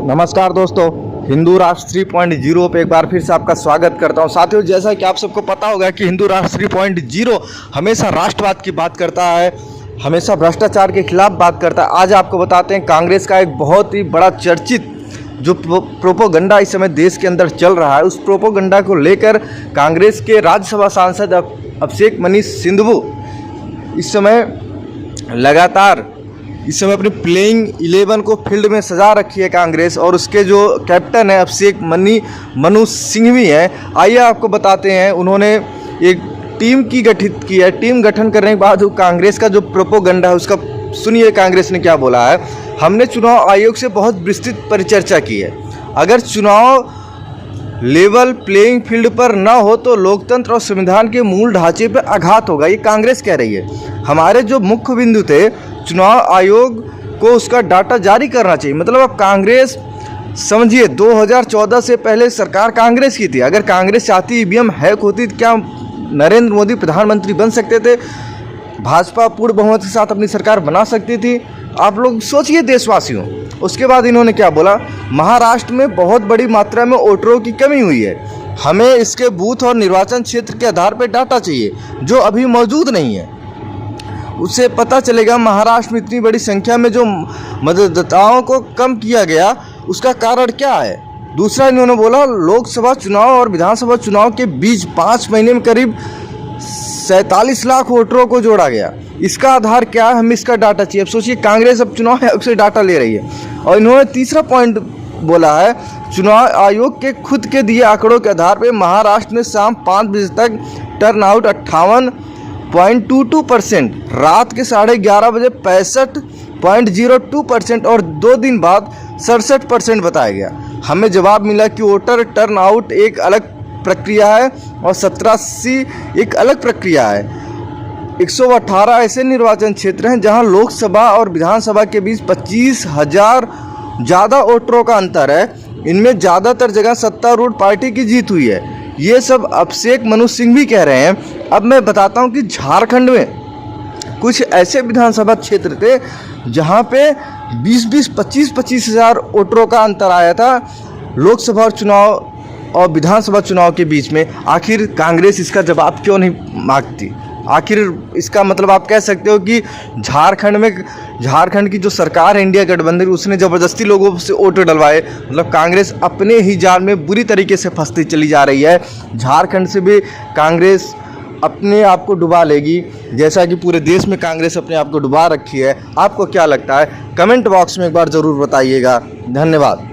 नमस्कार दोस्तों, हिंदू राष्ट्र 3.0 पे एक बार फिर से आपका स्वागत करता हूं। साथियों, जैसा कि आप सबको पता होगा कि हिंदू राष्ट्र 3.0 हमेशा राष्ट्रवाद की बात करता है, हमेशा भ्रष्टाचार के खिलाफ बात करता है। आज आपको बताते हैं कांग्रेस का एक बहुत ही बड़ा चर्चित जो प्रोपोगंडा इस समय देश के अंदर चल रहा है, उस प्रोपोगंडा को लेकर कांग्रेस के राज्यसभा सांसद अभिषेक मनीष सिंघवी इस समय लगातार अपनी प्लेइंग 11 को फील्ड में सजा रखी है कांग्रेस, और उसके जो कैप्टन है अभिषेक मनु सिंघवी हैं। आइए आपको बताते हैं, उन्होंने एक टीम की गठित की है। टीम गठन करने के बाद कांग्रेस का जो प्रोपोगंडा है उसका सुनिए कांग्रेस ने क्या बोला है। हमने चुनाव आयोग से बहुत विस्तृत परिचर्चा की है। अगर चुनाव लेवल प्लेइंग फील्ड पर न हो तो लोकतंत्र और संविधान के मूल ढांचे पर आघात होगा, ये कांग्रेस कह रही है। हमारे जो मुख्य बिंदु थे, चुनाव आयोग को उसका डाटा जारी करना चाहिए। मतलब अब कांग्रेस समझिए 2014 से पहले सरकार कांग्रेस की थी। अगर कांग्रेस चाहती ईवीएम हैक होती तो क्या नरेंद्र मोदी प्रधानमंत्री बन सकते थे? भाजपा पूर्ण बहुमत के साथ अपनी सरकार बना सकती थी? आप लोग सोचिए देशवासियों। उसके बाद इन्होंने क्या बोला, महाराष्ट्र में बहुत बड़ी मात्रा में वोटरों की कमी हुई है, हमें इसके बूथ और निर्वाचन क्षेत्र के आधार पर डाटा चाहिए जो अभी मौजूद नहीं है। उससे पता चलेगा महाराष्ट्र में इतनी बड़ी संख्या में जो मतदाताओं को कम किया गया उसका कारण क्या है। दूसरा इन्होंने बोला, लोकसभा चुनाव और विधानसभा चुनाव के बीच 5 महीने में करीब 47 लाख वोटरों को जोड़ा गया, इसका आधार क्या है, हमें इसका डाटा चाहिए। अब सोचिए कांग्रेस अब चुनाव आयोग से डाटा ले रही है। और इन्होंने तीसरा पॉइंट बोला है, चुनाव आयोग के खुद के दिए आंकड़ों के आधार पर महाराष्ट्र में शाम 5 बजे तक टर्नआउट 58.22%, रात के 11:30 बजे 65.02% और 2 दिन बाद 67% बताया गया। हमें जवाब मिला कि वोटर टर्नआउट एक अलग प्रक्रिया है और 1780 एक अलग प्रक्रिया है। 118 ऐसे निर्वाचन क्षेत्र हैं जहां लोकसभा और विधानसभा के बीच 25,000 ज़्यादा वोटरों का अंतर है। इनमें ज़्यादातर जगह सत्तारूढ़ पार्टी की जीत हुई है। ये सब अभिषेक मनु सिंघवी कह रहे हैं। अब मैं बताता हूं कि झारखंड में कुछ ऐसे विधानसभा क्षेत्र थे जहां पे 25 हज़ार वोटरों का अंतर आया था लोकसभा चुनाव और विधानसभा चुनाव के बीच में। आखिर कांग्रेस इसका जवाब क्यों नहीं मांगती? आखिर इसका मतलब आप कह सकते हो कि झारखंड की जो सरकार है इंडिया गठबंधन, उसने ज़बरदस्ती लोगों से वोट डलवाए। मतलब कांग्रेस अपने ही जाल में बुरी तरीके से फंसती चली जा रही है। झारखंड से भी कांग्रेस अपने आप को डुबा लेगी, जैसा कि पूरे देश में कांग्रेस अपने आप को डुबा रखी है। आपको क्या लगता है? कमेंट बॉक्स में एक बार ज़रूर बताइएगा। धन्यवाद।